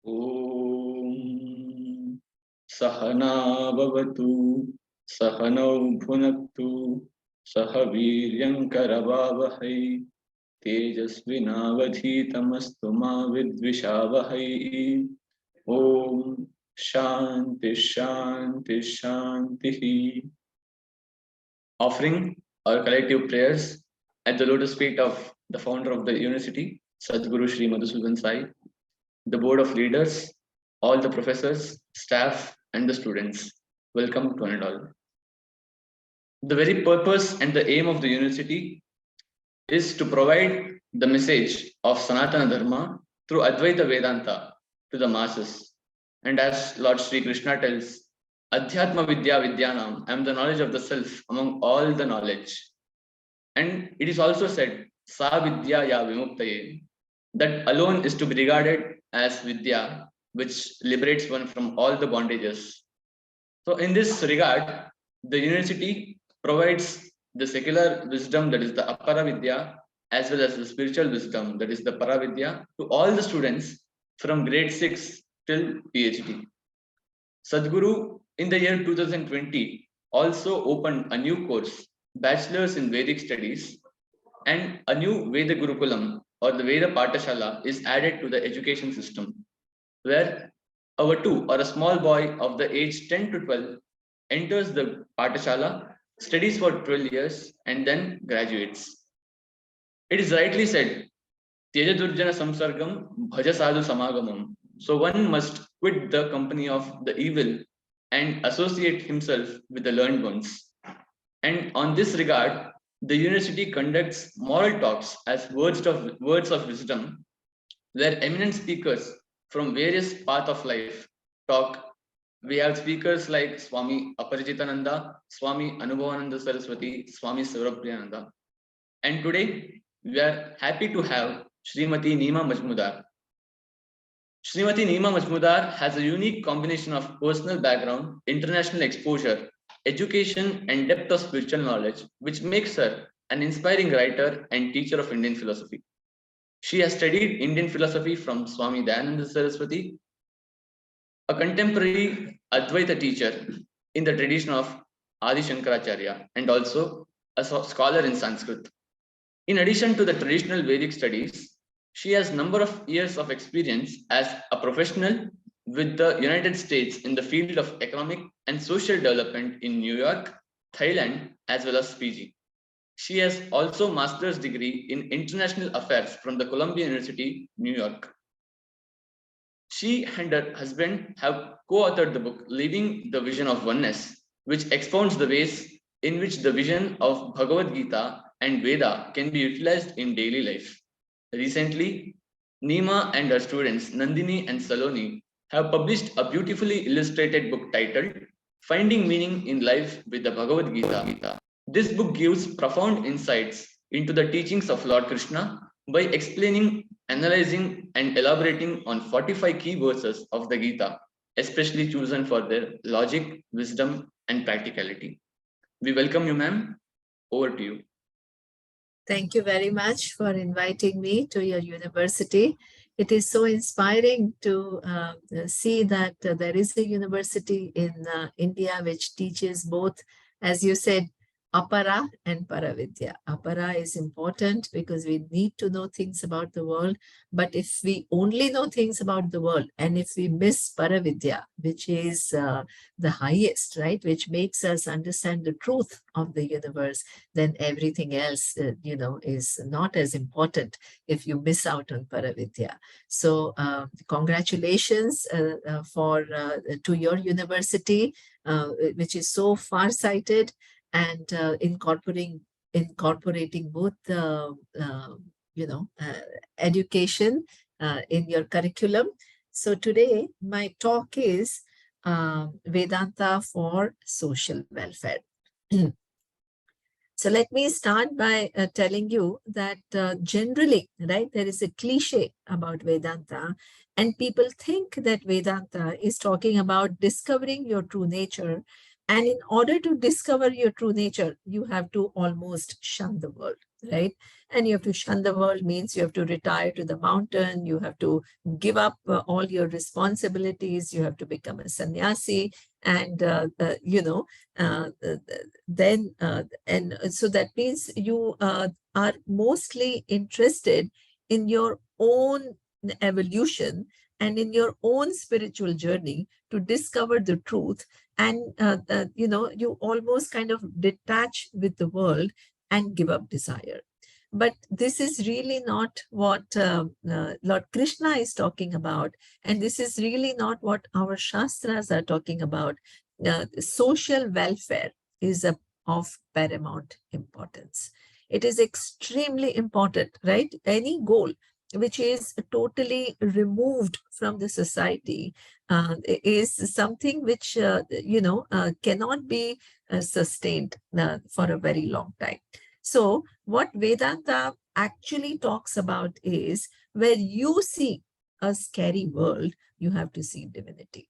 Om Sahana Bhavatu Sahanau Bhunaktu Sahaviryam Karavavahai Tejasvinavadhitamastu ma vidvishavahai. Om Shanti Shanti Shanti. Offering our collective prayers at the lotus feet of the founder of the university, Sadhguru Sri Madhusudan Sai, the board of leaders, all the professors, staff, and the students. Welcome to one and all. The very purpose and the aim of the university is to provide the message of Sanatana Dharma through Advaita Vedanta to the masses. And as Lord Sri Krishna tells, Adhyatma Vidya Vidyanam, I am the knowledge of the self among all the knowledge. And it is also said, Sa Vidya Ya Vimuktaye, that alone is to be regarded as Vidya, which liberates one from all the bondages. So, in this regard, the university provides the secular wisdom, that is the Apara Vidya, as well as the spiritual wisdom, that is the Paravidya, to all the students from grade 6 till PhD. Sadhguru, in the year 2020, also opened a new course, Bachelor's in Vedic Studies, and a new Veda Gurukulam or the Veda Patashala is added to the education system, where our two or a small boy of the age 10 to 12 enters the Patashala, studies for 12 years, and then graduates. It is rightly said, Tyaja Durjana Samsargam Bhaja Sadhu Samagamam. So one must quit the company of the evil and associate himself with the learned ones. And on this regard, the university conducts moral talks as words of wisdom, where eminent speakers from various paths of life talk. We have speakers like Swami Aparijitananda, Swami Anubhavananda Saraswati, Swami Saurapriyananda. And today, we are happy to have Srimati Neema Majmudar. Srimati Neema Majmudar has a unique combination of personal background, international exposure, education, and depth of spiritual knowledge, which makes her an inspiring writer and teacher of Indian philosophy. She has studied Indian philosophy from Swami Dayananda Saraswati, a contemporary Advaita teacher in the tradition of Adi Shankaracharya, and also a scholar in Sanskrit. In addition to the traditional Vedic studies, she has a number of years of experience as a professional with the United States in the field of economic and social development in New York, Thailand, as well as Fiji. She has also a master's degree in international affairs from the Columbia University, New York. She and her husband have co-authored the book Living the Vision of Oneness, which expounds the ways in which the vision of Bhagavad Gita and Veda can be utilized in daily life. Recently, Neema and her students Nandini and Saloni have published a beautifully illustrated book titled Finding Meaning in Life with the Bhagavad Gita. This book gives profound insights into the teachings of Lord Krishna by explaining, analyzing, and elaborating on 45 key verses of the Gita, especially chosen for their logic, wisdom, and practicality. We welcome you, ma'am. Over to you. Thank you very much for inviting me to your university. It is so inspiring to see that there is a university in India which teaches both, as you said, Apara and Paravidya. Apara is important because we need to know things about the world. But if we only know things about the world and if we miss Paravidya, which is the highest, right, which makes us understand the truth of the universe, then everything else, is not as important if you miss out on Paravidya. So congratulations to your university, which is so far-sighted and incorporating both education in your curriculum. So today my talk is Vedanta for social welfare. So let me start by telling you that generally, right, there is a cliche about Vedanta, and people think that Vedanta is talking about discovering your true nature. And in order to discover your true nature, you have to almost shun the world. right? And you have to shun the world means you have to retire to the mountain, you have to give up all your responsibilities, you have to become a sannyasi, and then and so that means you are mostly interested in your own evolution and in your own spiritual journey to discover the truth, and you almost kind of detach with the world and give up desire. But this is really not what Lord Krishna is talking about. And this is really not what our Shastras are talking about. Social welfare is of paramount importance. It is extremely important, right? Any goal which is totally removed from the society is something which, cannot be sustained for a very long time. So, what Vedanta actually talks about is where you see a scary world, you have to see divinity.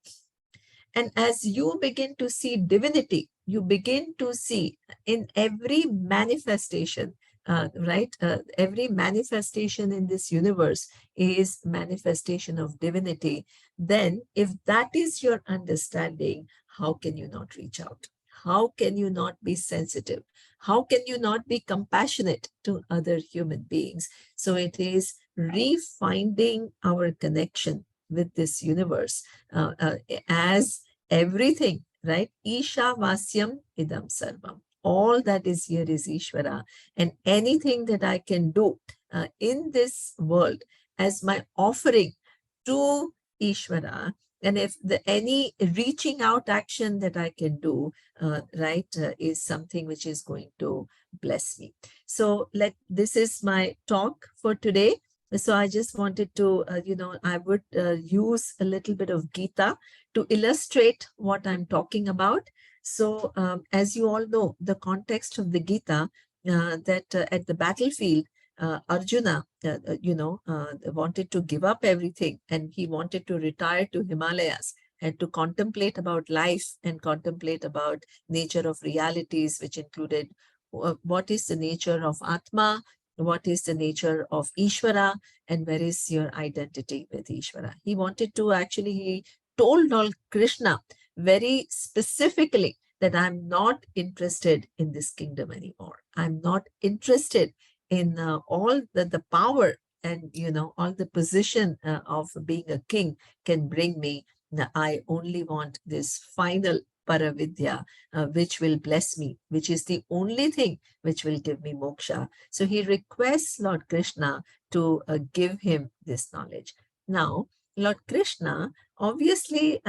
And as you begin to see divinity, you begin to see in every manifestation, right? Every manifestation in this universe is manifestation of divinity. Then, if that is your understanding, how can you not reach out? How can you not be sensitive? How can you not be compassionate to other human beings? So it is refinding our connection with this universe as everything, right? Isha Vasyam Idam Sarvam. All that is here is Ishvara. And anything that I can do in this world as my offering to Ishvara, and if any reaching out action that I can do, is something which is going to bless me. So this is my talk for today. So I just wanted to, I would use a little bit of Gita to illustrate what I'm talking about. So as you all know, the context of the Gita, that at the battlefield, Arjuna, wanted to give up everything, and he wanted to retire to Himalayas and to contemplate about life and contemplate about nature of realities, which included what is the nature of Atma, what is the nature of Ishvara, and where is your identity with Ishvara. He wanted to actually, he told Lord Krishna very specifically that I'm not interested in this kingdom anymore. I'm not interested in all the power and all the position of being a king can bring me. I only want this final paravidya, which will bless me, which is the only thing which will give me moksha. So he requests Lord Krishna to give him this knowledge. Now, Lord Krishna obviously,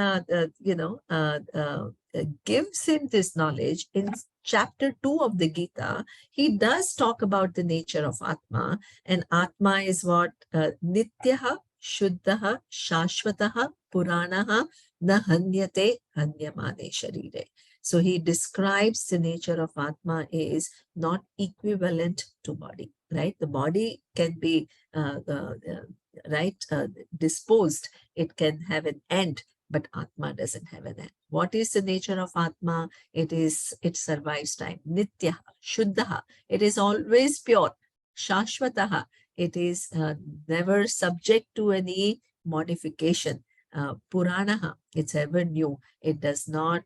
gives him this knowledge in chapter 2 of the Gita. He does talk about the nature of Atma, and Atma is what? Nityaha, Shuddhaha, Shashvataha, Puranaha, Na Hanyate, Hanyamane Sharire. So he describes the nature of Atma is not equivalent to body, right? The body can be disposed, it can have an end, but Atma doesn't have an end. What is the nature of Atma? It survives time. Nityaha, Shuddhaha, it is always pure. Shashvataha, it is never subject to any modification. Puranaha, it's ever new. It does not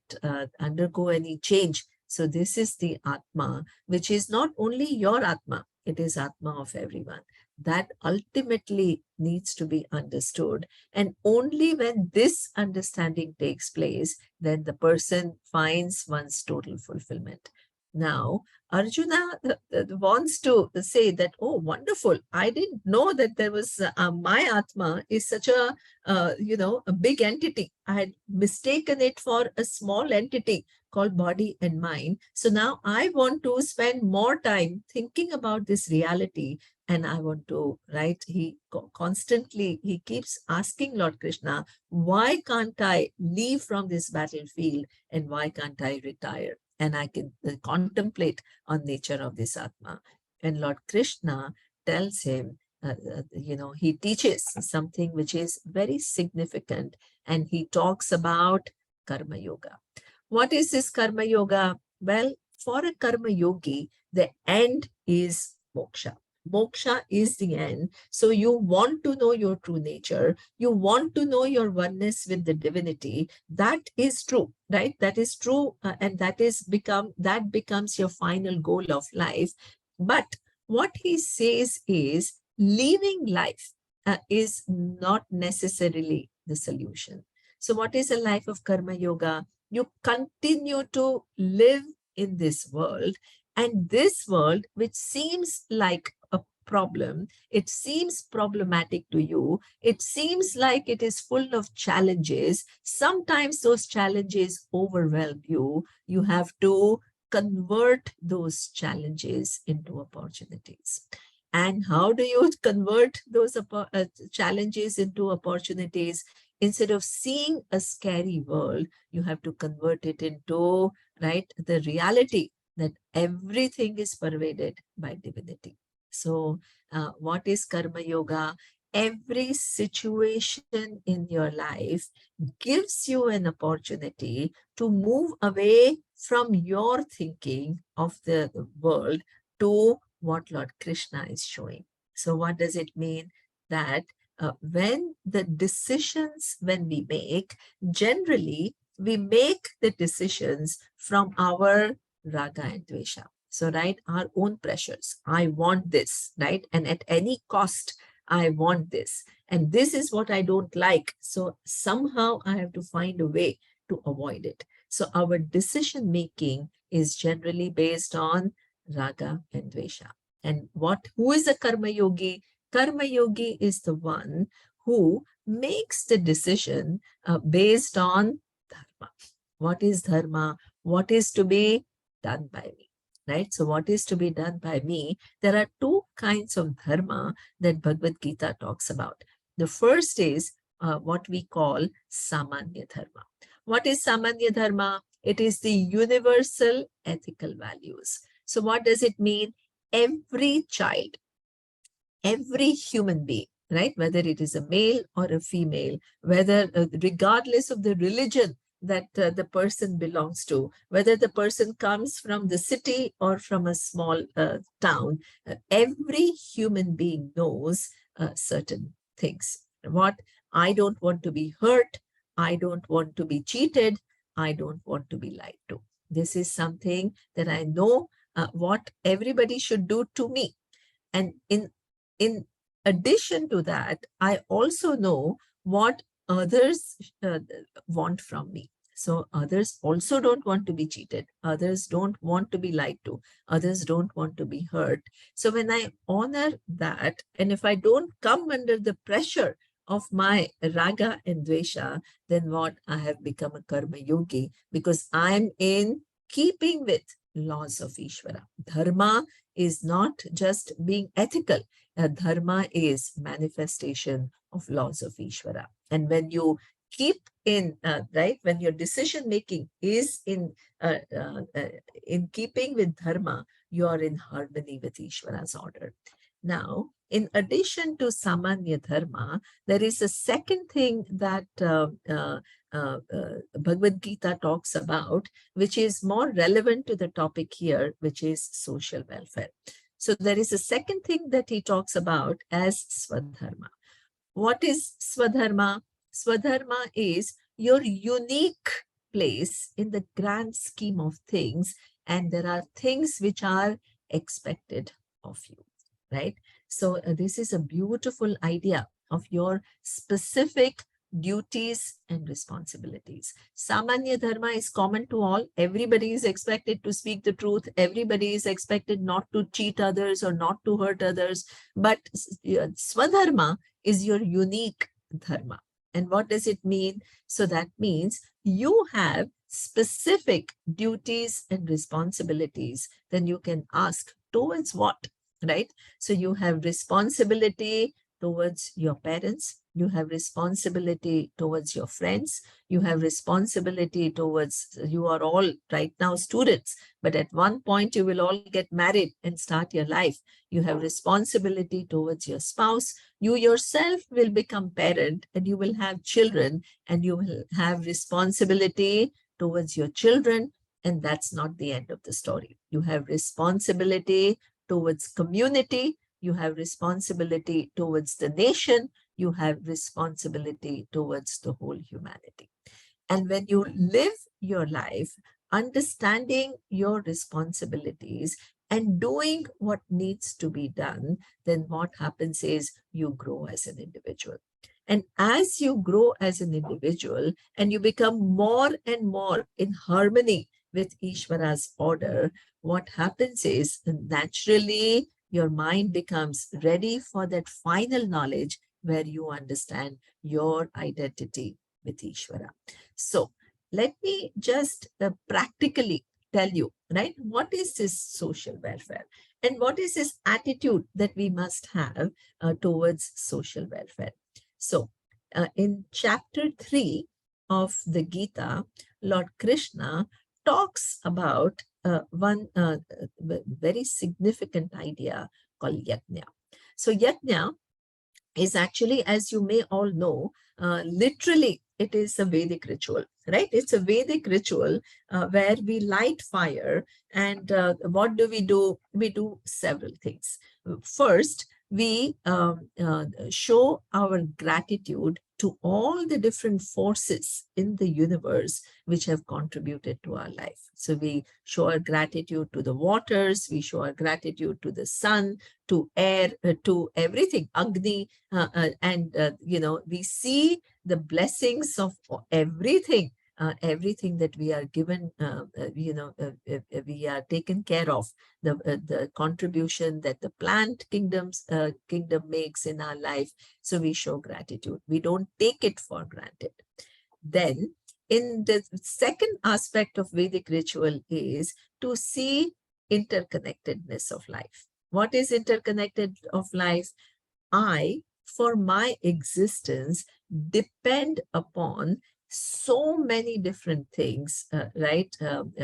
undergo any change. So this is the Atma, which is not only your Atma, it is Atma of everyone. That ultimately needs to be understood. And only when this understanding takes place, then the person finds one's total fulfillment. Now, Arjuna wants to say that, oh, wonderful. I didn't know that there was my Atma is such a, a big entity. I had mistaken it for a small entity called body and mind. So now I want to spend more time thinking about this reality, and I want to, right? He constantly, he keeps asking Lord Krishna, why can't I leave from this battlefield, and why can't I retire? And I can contemplate on nature of this Atma. And Lord Krishna tells him, he teaches something which is very significant, and he talks about Karma Yoga. What is this Karma Yoga? Well, for a Karma Yogi, the end is moksha. Moksha is the end. So you want to know your true nature. You want to know your oneness with the divinity. That is true, right? That is true. And that becomes your final goal of life. But what he says is living life is not necessarily the solution. So what is a life of karma yoga? You continue to live in this world, and this world, which seems like a problem, it seems problematic to you, it seems like it is full of challenges. Sometimes those challenges overwhelm you. You have to convert those challenges into opportunities. And how do you convert those challenges into opportunities? Instead of seeing a scary world, you have to convert it into, right, the reality that everything is pervaded by divinity. So what is karma yoga? Every situation in your life gives you an opportunity to move away from your thinking of the world to what Lord Krishna is showing. So what does it mean? That when we make, generally we make the decisions from our raga and dvesha. So, right, our own pressures. I want this, right? And at any cost, I want this. And this is what I don't like. So somehow I have to find a way to avoid it. So our decision making is generally based on raga and dvesha. And who is a karma yogi? Karma yogi is the one who makes the decision based on dharma. What is dharma? What is to be done by me? Right? So what is to be done by me? There are two kinds of dharma that Bhagavad Gita talks about. The first is what we call samanya dharma. What is samanya dharma? It is the universal ethical values. So what does it mean? Every child, every human being, right, whether it is a male or a female, whether regardless of the religion that the person belongs to, whether the person comes from the city or from a small town, every human being knows certain things. What? I don't want to be hurt. I don't want to be cheated. I don't want to be lied to. This is something that I know what everybody should do to me. And in addition to that, I also know what others want from me. So others also don't want to be cheated. Others don't want to be lied to. Others don't want to be hurt. So when I honor that, and if I don't come under the pressure of my raga and dvesha, then what? I have become a karma yogi because I'm in keeping with laws of Ishvara. Dharma is not just being ethical. Dharma is manifestation of laws of Ishvara. And when you keep in, right, when your decision making is in keeping with dharma, you are in harmony with Ishvara's order. Now, in addition to samanya dharma, there is a second thing that Bhagavad Gita talks about, which is more relevant to the topic here, which is social welfare. So there is a second thing that he talks about as swadharma. What is swadharma? Swadharma is your unique place in the grand scheme of things, and there are things which are expected of you, right? So this is a beautiful idea of your specific duties and responsibilities. Samanya dharma is common to all. Everybody is expected to speak the truth. Everybody is expected not to cheat others or not to hurt others. But swadharma is your unique dharma. And what does it mean? So that means you have specific duties and responsibilities. Then you can ask towards what, right? So you have responsibility towards your parents. You have responsibility towards your friends. You have responsibility towards, you are all right now students, but at one point you will all get married and start your life. You have responsibility towards your spouse. You yourself will become parent and you will have children, and you will have responsibility towards your children. And that's not the end of the story. You have responsibility towards community, you have responsibility towards the nation, you have responsibility towards the whole humanity. And when you live your life understanding your responsibilities and doing what needs to be done, then what happens is you grow as an individual. And as you grow as an individual and you become more and more in harmony with Ishvara's order, what happens is naturally your mind becomes ready for that final knowledge where you understand your identity with Ishvara. So let me just practically tell you, right, what is this social welfare and what is this attitude that we must have towards social welfare. So in chapter 3 of the Gita, Lord Krishna talks about one very significant idea called yajna. So yajna is actually, as you may all know, literally it is a Vedic ritual, right? It's a Vedic ritual where we light fire. And what do? We do several things. First, we show our gratitude to all the different forces in the universe which have contributed to our life. So we show our gratitude to the waters, we show our gratitude to the sun, to air, to everything, Agni, and we see the blessings of everything, everything that we are given, we are taken care of, the contribution that the plant kingdom makes in our life. So we show gratitude. We don't take it for granted. Then, in the second aspect of Vedic ritual is to see interconnectedness of life. What is interconnected of life? I, for my existence, depend upon so many different things, right,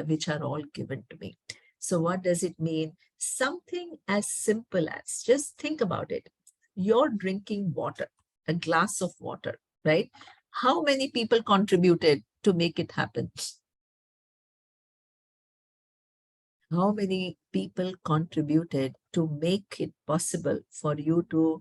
which are all given to me. So what does it mean? Something as simple as, just think about it. You're drinking water, a glass of water, right? How many people contributed to make it happen? How many people contributed to make it possible for you to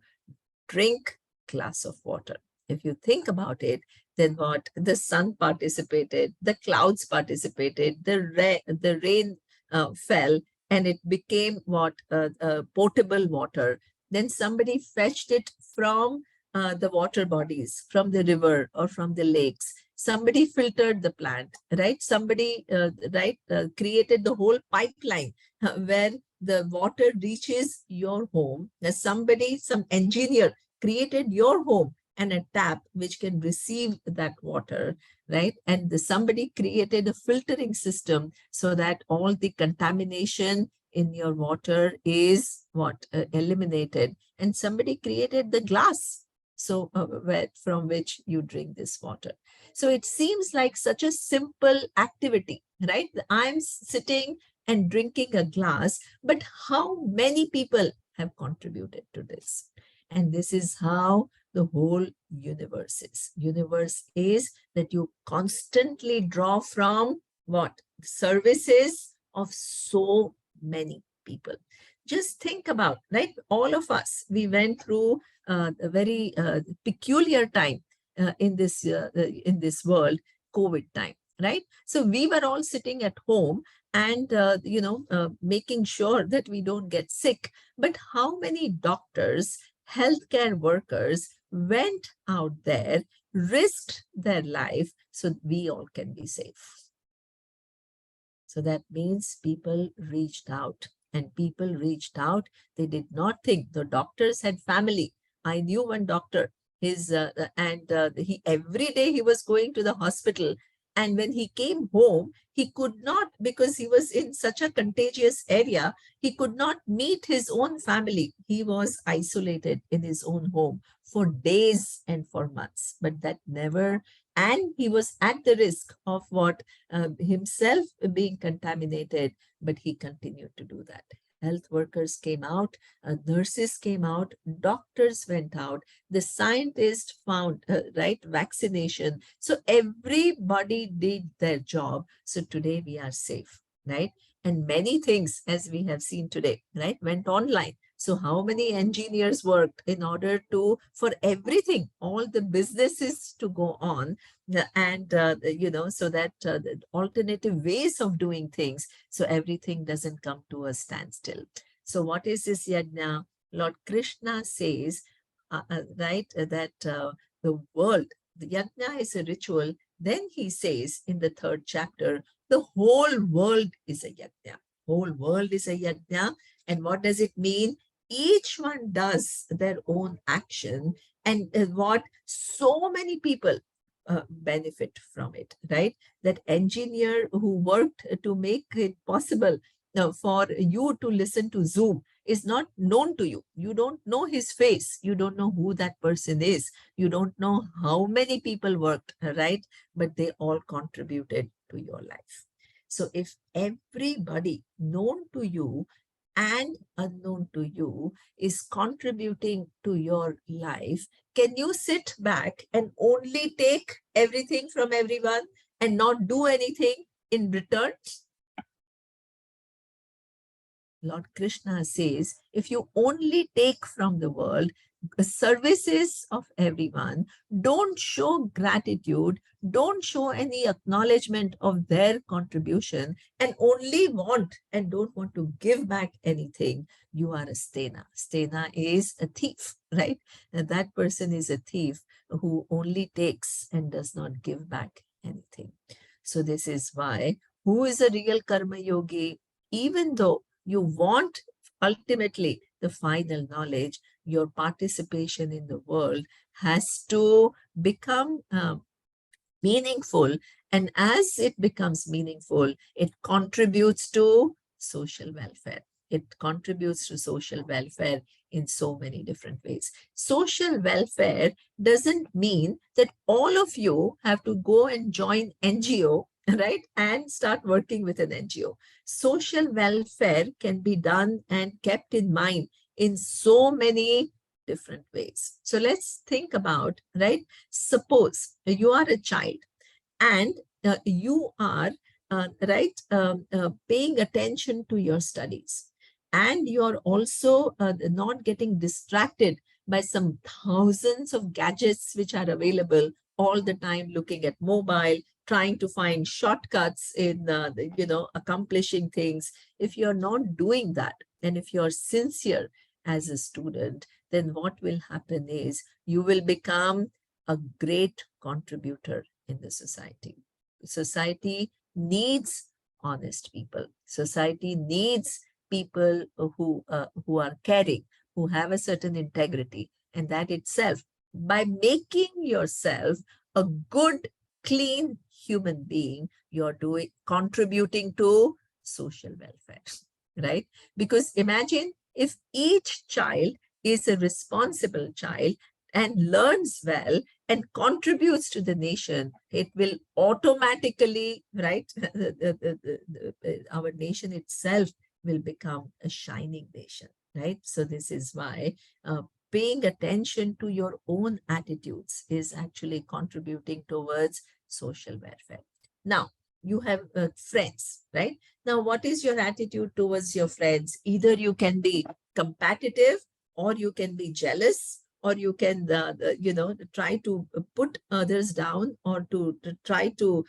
drink glass of water? If you think about it, then what? The sun participated, the clouds participated, the rain fell, and it became what? Potable water. Then somebody fetched it from the water bodies, from the river or from the lakes. Somebody filtered the plant, right? Somebody, created the whole pipeline where the water reaches your home. There's somebody, some engineer created your home and a tap which can receive that water, right? And somebody created a filtering system so that all the contamination in your water is what? Eliminated. And somebody created the glass, so from which you drink this water. So it seems like such a simple activity, right? I'm sitting and drinking a glass, but how many people have contributed to this? And this is how the whole universe is. Universe is that you constantly draw from what? Services of so many people. Just think about, right? All of us, we went through a very peculiar time in this world, COVID time, right? So we were all sitting at home and making sure that we don't get sick. But how many doctors, healthcare workers went out there, risked their life so we all can be safe? So that means people reached out, and people reached out. They did not think. The doctors had family. I knew one doctor, he every day he was going to the hospital. And when he came home, he could not, because he was in such a contagious area, he could not meet his own family. He was isolated in his own home for days and for months, but that never, and he was at the risk of what? Himself being contaminated, but he continued to do that. Health workers came out, nurses came out, doctors went out, the scientists found, vaccination. So everybody did their job. So today we are safe, right? And many things, as we have seen today, right, went online. So how many engineers worked in order to, for everything, all the businesses to go on, and, so that the alternative ways of doing things, so everything doesn't come to a standstill. So what is this yajna? Lord Krishna says, right, that the world, the yajna is a ritual. Then he says in the third chapter, the whole world is a yajna. Whole world is a yajna. And what does it mean? Each one does their own action, and what so many people benefit from it, right? That engineer who worked to make it possible for you to listen to Zoom is not known to you. You don't know his face. You don't know who that person is. You don't know how many people worked, right? But they all contributed to your life. So if everybody known to you and unknown to you is contributing to your life, can you sit back and only take everything from everyone and not do anything in return? Lord Krishna says, if you only take from the world the services of everyone, don't show gratitude, don't show any acknowledgement of their contribution, and only want and don't want to give back anything, you are a stena. Stena is a thief, right? And that person is a thief who only takes and does not give back anything. So this is why, who is a real karma yogi? Even though you want ultimately the final knowledge, your participation in the world has to become meaningful. And as it becomes meaningful, it contributes to social welfare. It contributes to social welfare in so many different ways. Social welfare doesn't mean that all of you have to go and join NGO, right, and start working with an NGO. Social welfare can be done and kept in mind in so many different ways. So let's think about, right? Suppose you are a child and you are paying attention to your studies, and you are also not getting distracted by some thousands of gadgets which are available all the time, looking at mobile, trying to find shortcuts in accomplishing things. If you're not doing that, and if you're sincere as a student, then what will happen is you will become a great contributor in the society. Society needs honest people. Society needs people who are caring, who have a certain integrity. And that itself, by making yourself a good, clean human being, you're contributing to social welfare, right? Because imagine if each child is a responsible child and learns well and contributes to the nation, it will automatically, right, our nation itself will become a shining nation, right? So this is why paying attention to your own attitudes is actually contributing towards social welfare. Now, you have friends, right? Now, what is your attitude towards your friends? Either you can be competitive, or you can be jealous, or you can, try to put others down, or to try to,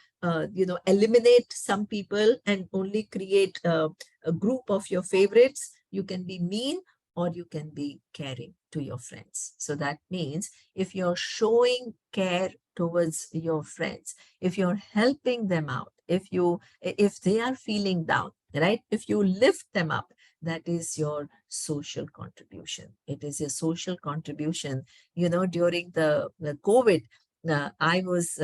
eliminate some people and only create a group of your favorites. You can be mean, or you can be caring to your friends. So that means if you're showing care towards your friends, if you're helping them out, if they are feeling down, right, if you lift them up, that is your social contribution. It is a social contribution. During the COVID, I was,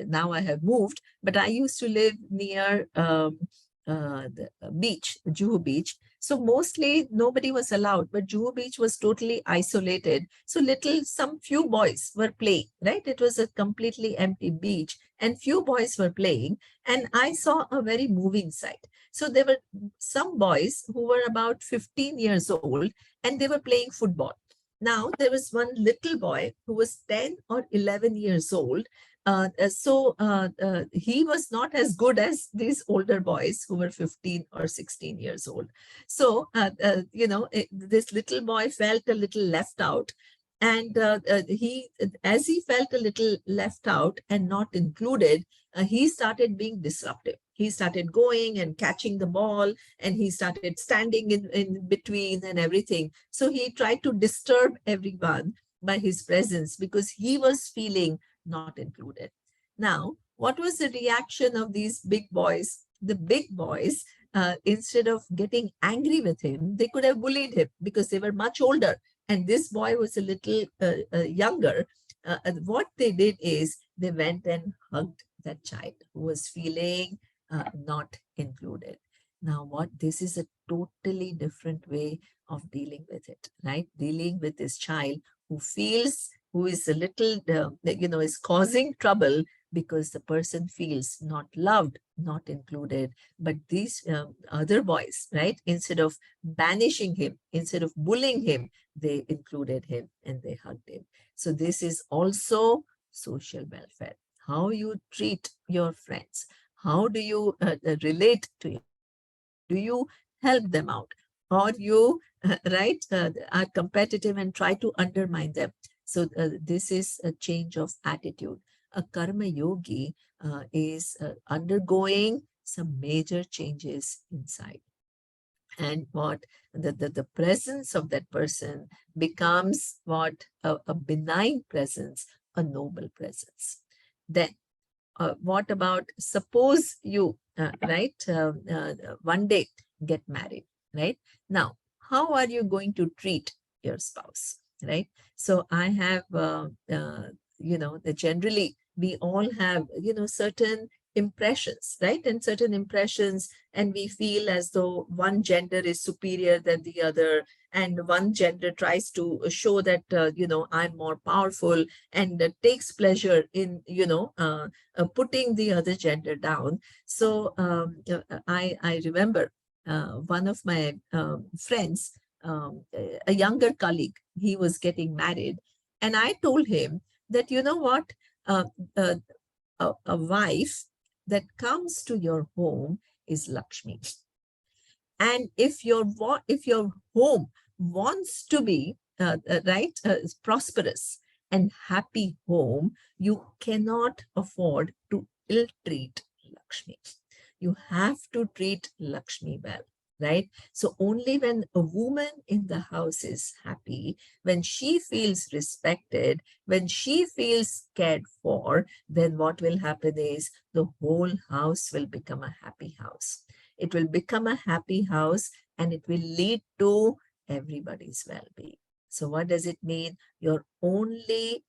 now I have moved, but I used to live near the beach, Juhu Beach. So mostly nobody was allowed, but Juhu Beach was totally isolated. So some few boys were playing, right? It was a completely empty beach and few boys were playing. And I saw a very moving sight. So there were some boys who were about 15 years old and they were playing football. Now, there was one little boy who was 10 or 11 years old. He was not as good as these older boys who were 15 or 16 years old. So, this little boy felt a little left out. And as he felt a little left out and not included, he started being disruptive. He started going and catching the ball, and he started standing in between and everything. So he tried to disturb everyone by his presence because he was feeling not included. Now, what was the reaction of these big boys? The big boys, instead of getting angry with him, they could have bullied him because they were much older. And this boy was a little younger. What they did is they went and hugged that child who was feeling not included. Now, what this is a totally different way of dealing with it, right? Dealing with this child who feels, who is a little, is causing trouble because the person feels not loved, not included. But these other boys, right? Instead of banishing him, instead of bullying him, they included him and they hugged him. So this is also social welfare. How you treat your friends. How do you relate to your friends? Do you help them out? Or you, are competitive and try to undermine them? So this is a change of attitude. A karma yogi is undergoing some major changes inside. And what the presence of that person becomes what a benign presence, a noble presence. Then what about suppose you one day get married, right? Now, how are you going to treat your spouse, right? So I have generally we all have certain impressions, right? And certain impressions, and we feel as though one gender is superior than the other, and one gender tries to show that I'm more powerful, and takes pleasure in putting the other gender down. So I remember one of my friends, a younger colleague, he was getting married, and I told him that you know what, uh, uh, a wife that comes to your home is Lakshmi. And if your home wants to be prosperous and happy home, you cannot afford to ill treat Lakshmi. You have to treat Lakshmi well, right? So only when a woman in the house is happy, when she feels respected, when she feels cared for, then what will happen is the whole house will become a happy house. It will become a happy house, and it will lead to everybody's well-being. So what does it mean? You're only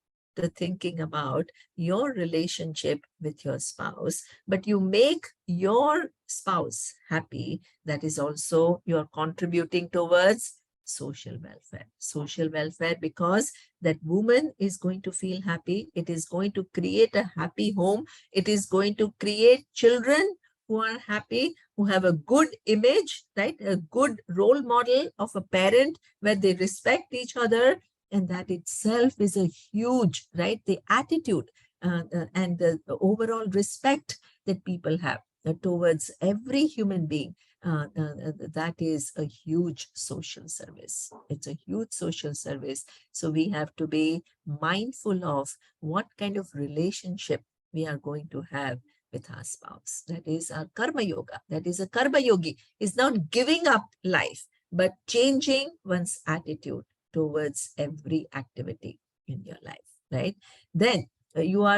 thinking about your relationship with your spouse, but you make your spouse happy. That is also you're contributing towards social welfare. Social welfare, because that woman is going to feel happy. It is going to create a happy home. It is going to create children who are happy, who have a good image, right? A good role model of a parent where they respect each other. And that itself is a huge, right? The attitude and the overall respect that people have towards every human being. That is a huge social service. It's a huge social service. So we have to be mindful of what kind of relationship we are going to have with our spouse. That is our karma yoga. That is a karma yogi. Is not giving up life, but changing one's attitude towards every activity in your life, right? Then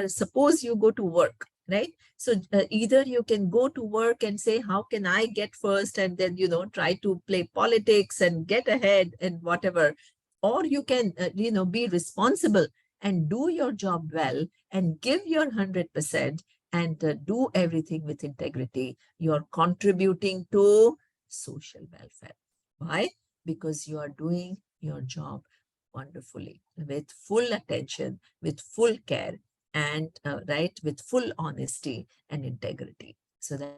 suppose you go to work, right? So either you can go to work and say, how can I get first? And then, try to play politics and get ahead and whatever. Or you can, be responsible and do your job well and give your 100% and do everything with integrity. You're contributing to social welfare. Why? Because you are doing your job wonderfully, with full attention, with full care, and with full honesty and integrity. So that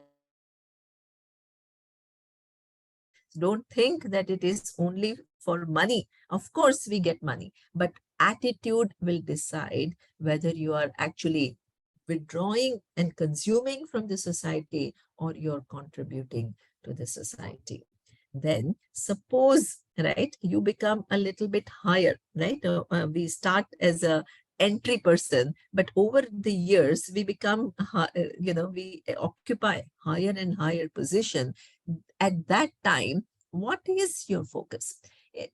is what we have to do. Don't think that it is only for money. Of course, we get money, but attitude will decide whether you are actually withdrawing and consuming from the society or you're contributing to the society. Then suppose, right, you become a little bit higher, right? We start as a entry person, but over the years we become, we occupy higher and higher position. At that time, what is your focus?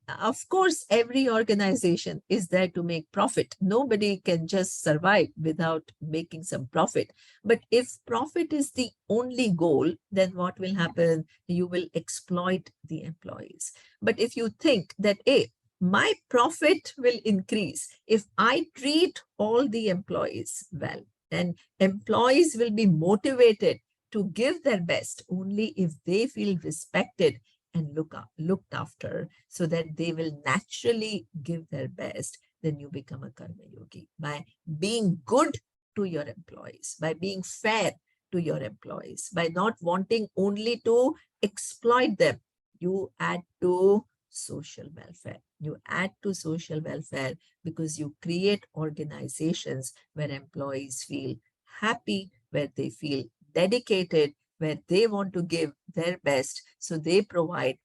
Of course, every organization is there to make profit. Nobody can just survive without making some profit. But if profit is the only goal, then what will happen? You will exploit the employees. But if you think that, hey, my profit will increase if I treat all the employees well, and employees will be motivated to give their best only if they feel respected and looked after, so that they will naturally give their best, then you become a karma yogi by being good to your employees, by being fair to your employees, by not wanting only to exploit them. You add to social welfare. You add to social welfare because you create organizations where employees feel happy, where they feel dedicated, where they want to give their best. So they provide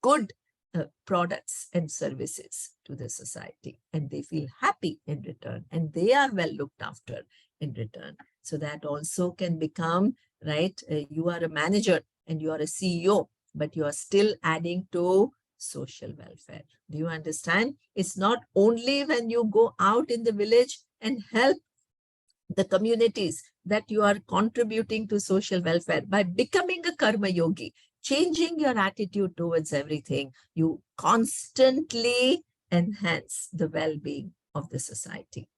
good products and services to the society, and they feel happy in return, and they are well looked after in return. So that also can become, right? You are a manager and you are a CEO, but you are still adding to social welfare. Do you understand? It's not only when you go out in the village and help the communities that you are contributing to social welfare. By becoming a karma yogi, changing your attitude towards everything, you constantly enhance the well-being of the society.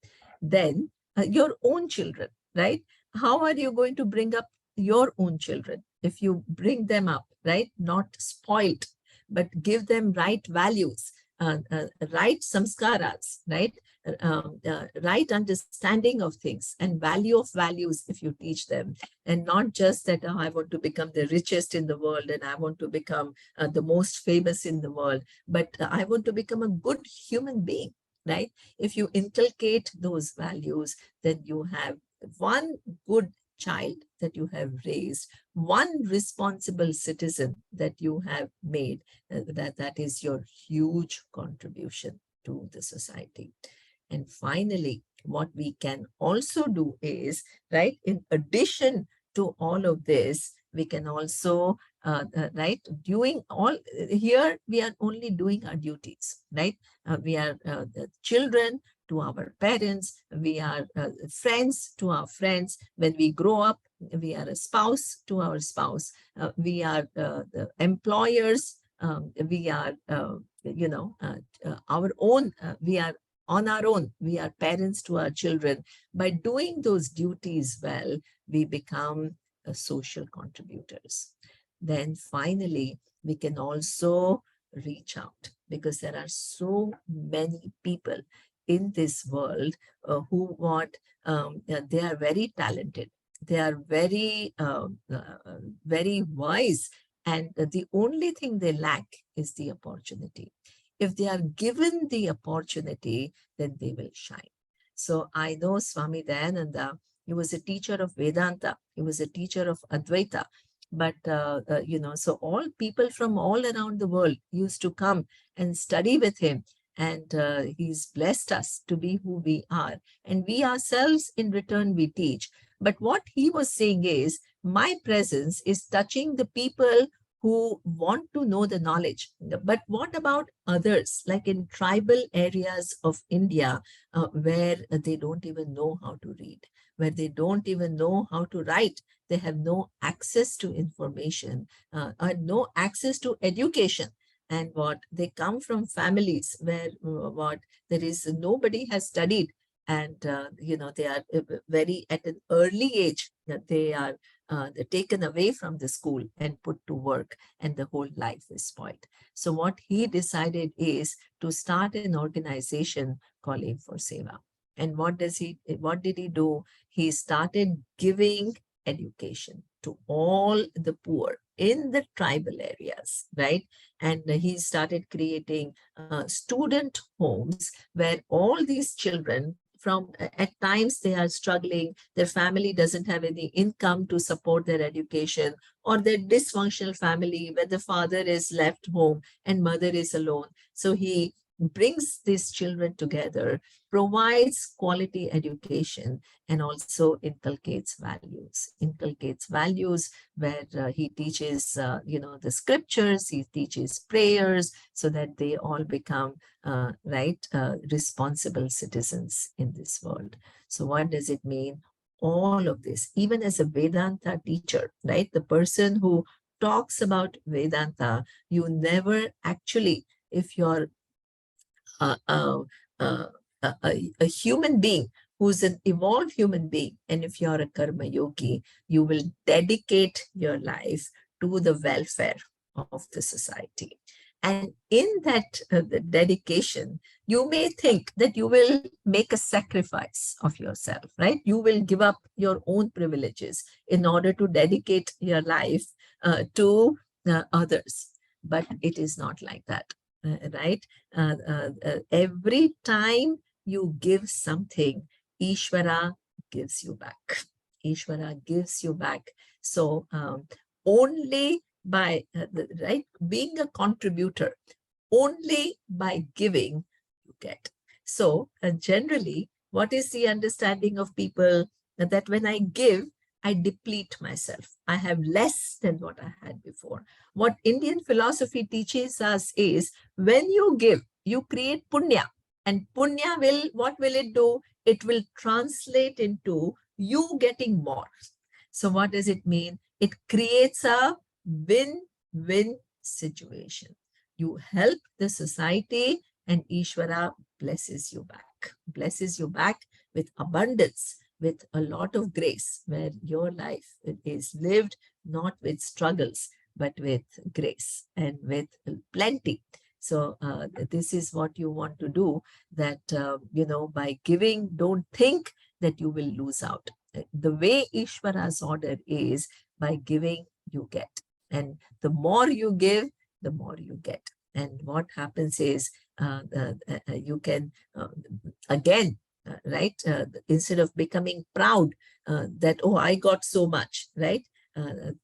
Then your own children, right? How are you going to bring up your own children if you bring them up, right? Not spoiled, but give them right values, right samskaras, right? Right understanding of things and value of values if you teach them, and not just that, oh, I want to become the richest in the world and I want to become the most famous in the world, but I want to become a good human being, right? If you inculcate those values, then you have one good child that you have raised, one responsible citizen that you have made, that is your huge contribution to the society. And finally, what we can also do is, right, in addition to all of this, we can also, right, doing all, here we are only doing our duties, right? We are the children to our parents, we are friends to our friends. When we grow up, we are a spouse to our spouse, we are the employers, we are, our own, we are on our own, we are parents to our children. By doing those duties well, we become social contributors. Then finally, we can also reach out, because there are so many people in this world who want, they are very talented, they are very wise, and the only thing they lack is the opportunity. If they are given the opportunity, then they will shine. So I know Swami Dayananda, he was a teacher of Vedanta, he was a teacher of Advaita, but so all people from all around the world used to come and study with him, and he's blessed us to be who we are, and we ourselves in return we teach. But what he was saying is, my presence is touching the people who want to know the knowledge. But what about others, like in tribal areas of India, where they don't even know how to read, where they don't even know how to write, they have no access to information, no access to education. And what they come from families where what there is nobody has studied, and they are very at an early age that they are taken away from the school and put to work, and the whole life is spoiled. So what he decided is to start an organization called Aim for Seva. And what did he do? He started giving education to all the poor in the tribal areas, right? And he started creating student homes where all these children from at times they are struggling, their family doesn't have any income to support their education, or their dysfunctional family where the father is left home and mother is alone. So he brings these children together, provides quality education, and also inculcates values where he teaches, the scriptures, he teaches prayers so that they all become responsible citizens in this world. So what does it mean? All of this, even as a Vedanta teacher, right? The person who talks about Vedanta, you never actually, if you're uh, uh, uh, a human being who's an evolved human being, and if you're a karma yogi, you will dedicate your life to the welfare of the society. And in that the dedication, you may think that you will make a sacrifice of yourself, right? You will give up your own privileges in order to dedicate your life to others. But it is not like that, right? Every time you give something, Ishvara gives you back. Ishvara gives you back. So only by being a contributor, only by giving you get. So generally, what is the understanding of people that when I give, I deplete myself. I have less than what I had before. What Indian philosophy teaches us is when you give, you create punya. And punya will, what will it do? It will translate into you getting more. So what does it mean? It creates a win-win situation. You help the society and Ishvara blesses you back with abundance, with a lot of grace, where your life is lived not with struggles, but with grace and with plenty. So this is what you want to do, that, by giving, don't think that you will lose out. The way Ishvara's order is, by giving, you get. And the more you give, the more you get. And what happens is you can, again, instead of becoming proud that, oh, I got so much, right?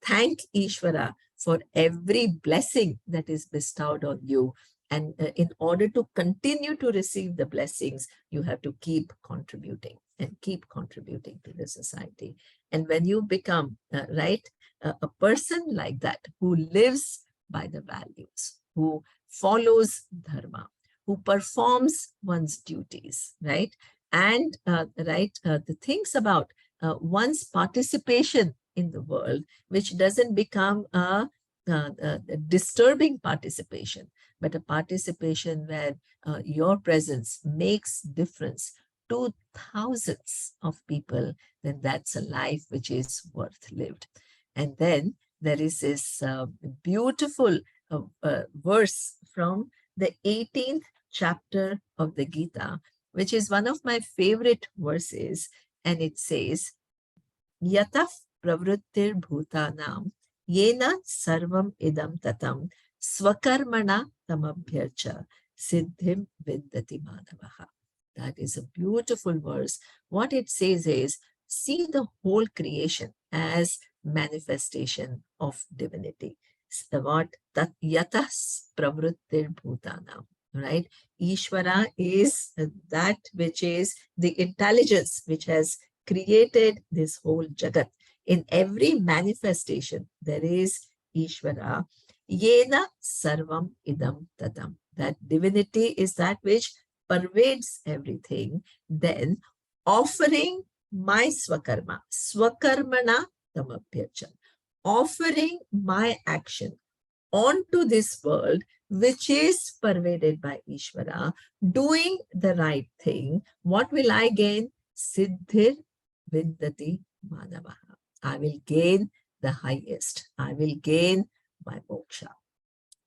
Thank Ishvara for every blessing that is bestowed on you. And in order to continue to receive the blessings, you have to keep contributing and keep contributing to the society. And when you become, a person like that, who lives by the values, who follows dharma, who performs one's duties, right? And the things about one's participation in the world, which doesn't become a disturbing participation, but a participation where your presence makes difference to thousands of people, then that's a life which is worth lived. And then there is this beautiful verse from the 18th chapter of the Gita, which is one of my favorite verses. And it says, Yataf pravrittir bhutanam yena sarvam idam tatam swakarmana tamabhyarcha siddhim viddati manavaha. That is a beautiful verse. What it says is, see the whole creation as manifestation of divinity. What yatas pravrittir bhutanam, right? Ishvara is that which is the intelligence which has created this whole jagat. In every manifestation, there is Ishvara. Yena sarvam idam tatam. That divinity is that which pervades everything. Then offering my swakarma, swakarmana tamabhyarchan, offering my action onto this world, which is pervaded by Ishvara, doing the right thing. What will I gain? Siddhir viddati manavaha. I will gain the highest. I will gain my moksha.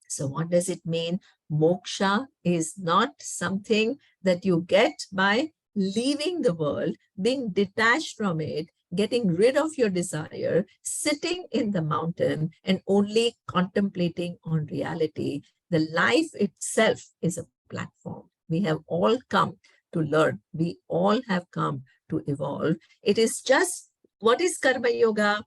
So what does it mean? Moksha is not something that you get by leaving the world, being detached from it, getting rid of your desire, sitting in the mountain and only contemplating on reality. The life itself is a platform. We have all come to learn. We all have come to evolve. It is just, what is Karma Yoga?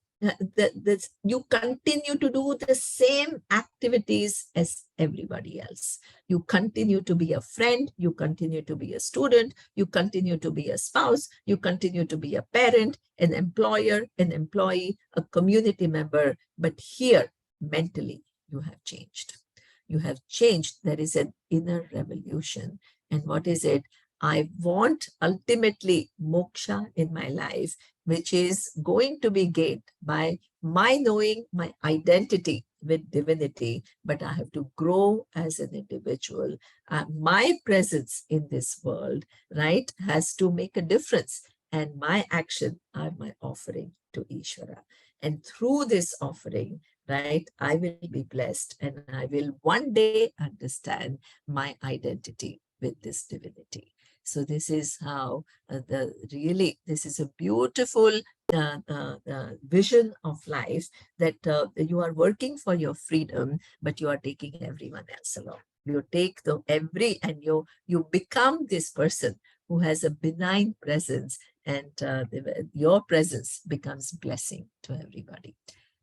You continue to do the same activities as everybody else. You continue to be a friend, you continue to be a student, you continue to be a spouse, you continue to be a parent, an employer, an employee, a community member. But here, mentally, you have changed. You have changed. There is an inner revolution. And what is it? I want ultimately moksha in my life, which is going to be gained by my knowing my identity with divinity, but I have to grow as an individual. My presence in this world, right, has to make a difference, and my action are my offering to Ishvara. And through this offering, right, I will be blessed, and I will one day understand my identity with this divinity. So this is how this is a beautiful vision of life, that you are working for your freedom, but you are taking everyone else along. You take and you become this person who has a benign presence, and your presence becomes blessing to everybody.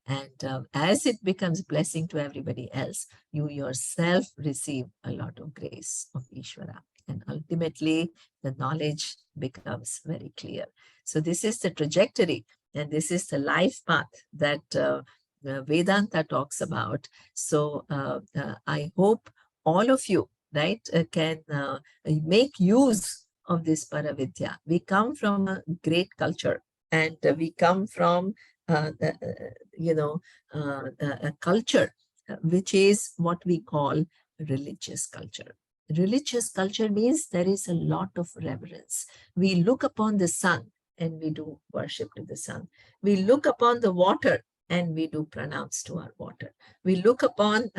And as it becomes blessing to everybody else, you yourself receive a lot of grace of Ishvara. And ultimately, the knowledge becomes very clear. So this is the trajectory, and this is the life path that Vedanta talks about. So I hope all of you, right, can make use of this Paravidya. We come from a great culture, and we come from a culture which is what we call religious culture. Religious culture means there is a lot of reverence. We look upon the sun and we do worship to the sun. We look upon the water and we do pranams to our water. We look upon,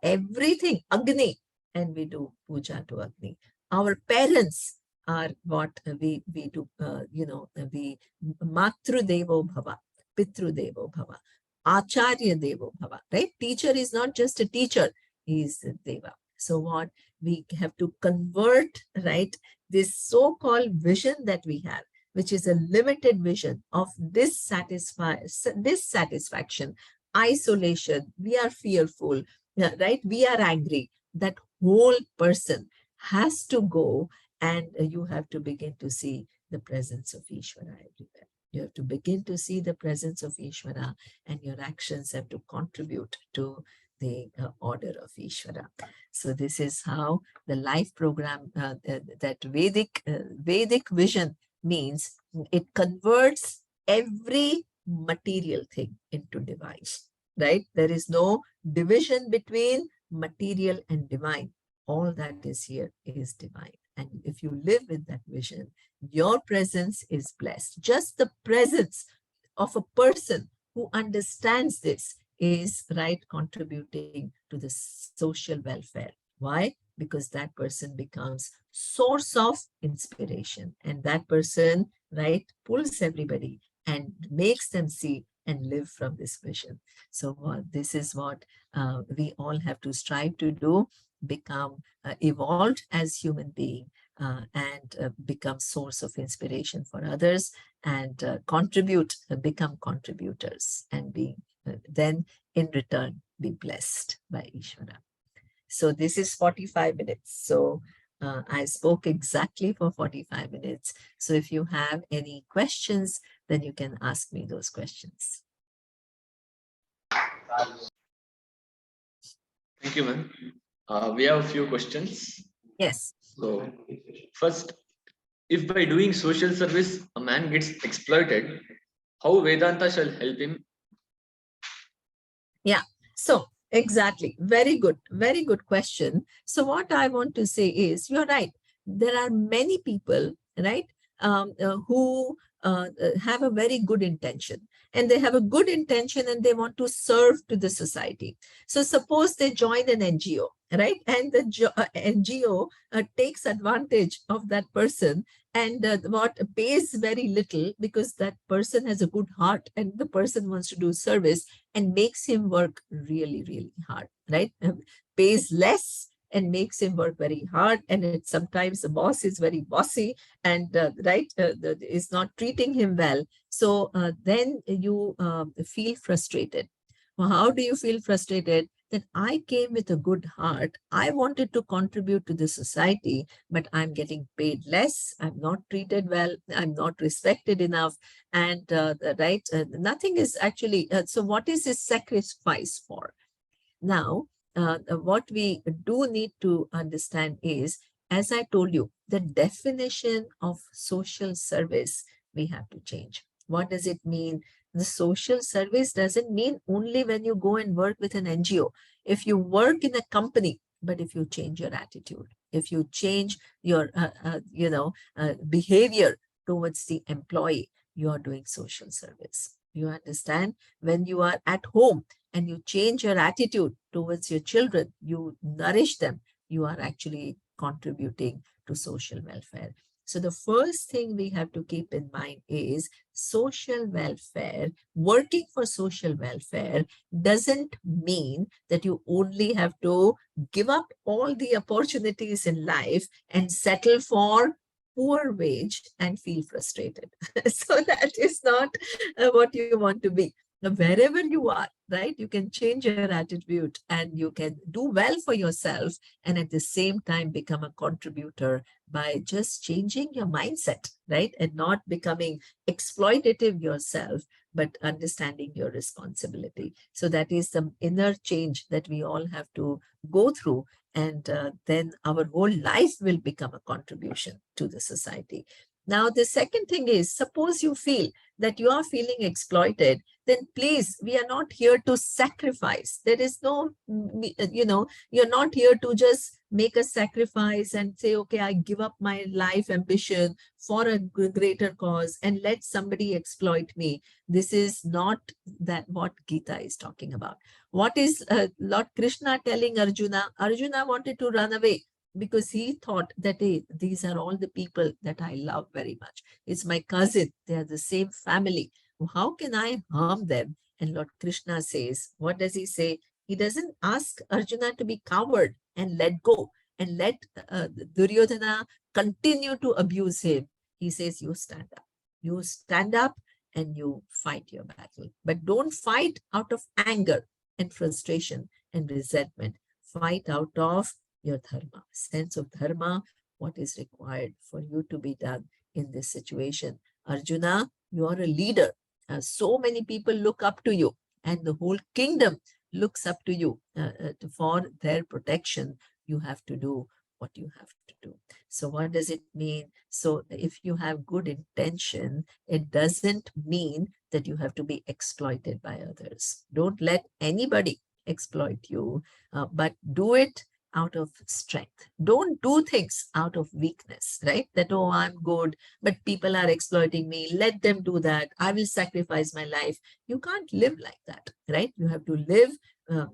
everything, Agni, and we do puja to Agni. Our parents are what we do, we Matru Devo Bhava, Pitru Devo Bhava, Acharya Devo Bhava, right? Teacher is not just a teacher, he is Deva. So what we have to convert, right, this so-called vision that we have, which is a limited vision of dissatisfaction, isolation, we are fearful, right? We are angry. That whole person has to go, and you have to begin to see the presence of Ishvara everywhere. You have to begin to see the presence of Ishvara, and your actions have to contribute to the order of Ishvara. So this is how the life program, that Vedic vision means, it converts every material thing into divine, right? There is no division between material and divine. All that is here is divine. And if you live with that vision, your presence is blessed. Just the presence of a person who understands this is, right, contributing to the social welfare. Why? Because that person becomes source of inspiration, and that person, right, pulls everybody and makes them see and live from this vision. So this is what we all have to strive to do: become evolved as human being, and become source of inspiration for others, and become contributors, and then in return be blessed by Ishvara. So this is 45 minutes. So I spoke exactly for 45 minutes. So if you have any questions, then you can ask me those questions. Thank you, ma'am. We have a few questions. Yes. So first, if by doing social service a man gets exploited, how Vedanta shall help him? Yeah. So exactly. Very good question. So what I want to say is, you're right. There are many people, right, who have a very good intention, and they have a good intention and they want to serve to the society. So suppose they join an NGO, right, and the NGO takes advantage of that person and what pays very little because that person has a good heart and the person wants to do service and makes him work really, really hard, right? Pays less and makes him work very hard. And it, sometimes the boss is very bossy and is not treating him well. So then you feel frustrated. Well, how do you feel frustrated? That I came with a good heart. I wanted to contribute to the society, but I'm getting paid less. I'm not treated well. I'm not respected enough. And nothing is actually, so what is this sacrifice for? Now, what we do need to understand is, as I told you, the definition of social service we have to change. What does it mean? The social service doesn't mean only when you go and work with an NGO. If you work in a company, but if you change your attitude, if you change your behavior towards the employee, you are doing social service. You understand? When you are at home and you change your attitude towards your children, you nourish them, you are actually contributing to social welfare. So the first thing we have to keep in mind is social welfare. Working for social welfare doesn't mean that you only have to give up all the opportunities in life and settle for poor wage and feel frustrated. So that is not what you want to be. Now, wherever you are, right, you can change your attitude and you can do well for yourself and at the same time become a contributor by just changing your mindset, right, and not becoming exploitative yourself, but understanding your responsibility. So that is the inner change that we all have to go through. And then our whole life will become a contribution to the society. Now, the second thing is, suppose you feel that you are feeling exploited, then please, we are not here to sacrifice. There is no, you're not here to just make a sacrifice and say, okay, I give up my life ambition for a greater cause and let somebody exploit me. This is not that what Gita is talking about. What is Lord Krishna telling Arjuna? Arjuna wanted to run away because he thought that, hey, these are all the people that I love very much. It's my cousin. They are the same family. How can I harm them? And Lord Krishna says, what does he say? He doesn't ask Arjuna to be coward and let go and let Duryodhana continue to abuse him. He says, you stand up. You stand up and you fight your battle. But don't fight out of anger and frustration and resentment. Fight out of your dharma, sense of dharma, what is required for you to be done in this situation. Arjuna, you are a leader. So many people look up to you and the whole kingdom looks up to you for their protection. You have to do what you have to do. So what does it mean? So if you have good intention, it doesn't mean that you have to be exploited by others. Don't let anybody exploit you, but do it out of strength. Don't do things out of weakness, right? That, oh, I'm good, but people are exploiting me. Let them do that. I will sacrifice my life. You can't live like that, right? You have to live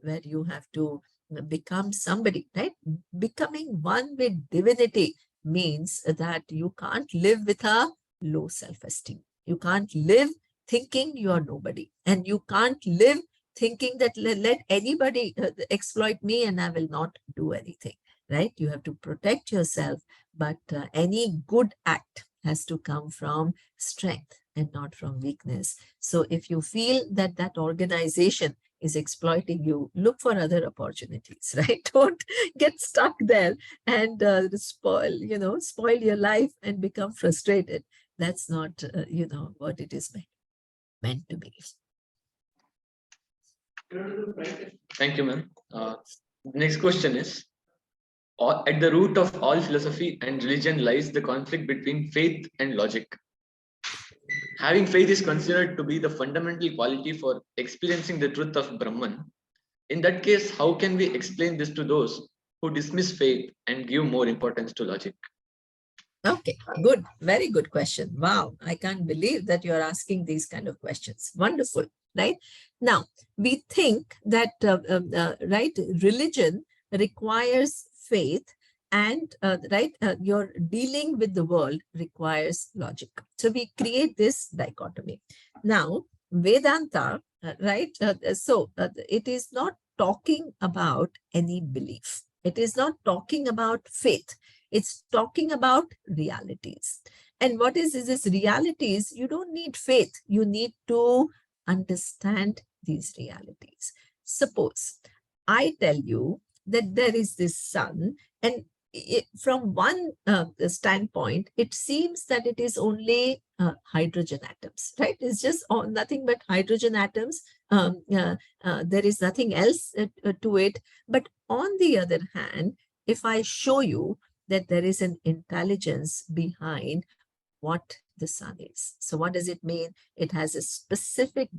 where you have to become somebody, right? Becoming one with divinity means that you can't live with a low self-esteem. You can't live thinking you are nobody, and you can't live thinking that let anybody exploit me and I will not do anything, right? You have to protect yourself, but any good act has to come from strength and not from weakness. So if you feel that that organization is exploiting you, look for other opportunities, right? Don't get stuck there and spoil your life and become frustrated. That's not, what it is meant to be. Thank you, ma'am. Next question is, at the root of all philosophy and religion lies the conflict between faith and logic. Having faith is considered to be the fundamental quality for experiencing the truth of Brahman. In that case, how can we explain this to those who dismiss faith and give more importance to logic? Okay, good. Very good question. Wow, I can't believe that you're asking these kind of questions. Wonderful, right? Now, we think that, right, religion requires faith and your dealing with the world requires logic. So we create this dichotomy. Now, Vedanta, it is not talking about any belief. It is not talking about faith. It's talking about realities. And what is this realities? You don't need faith. You need to understand these realities. Suppose I tell you that there is this sun, and from one standpoint, it seems that it is only hydrogen atoms, right? It's just nothing but hydrogen atoms. There is nothing else to it. But on the other hand, if I show you that there is an intelligence behind what the sun is. So what does it mean? It has a specific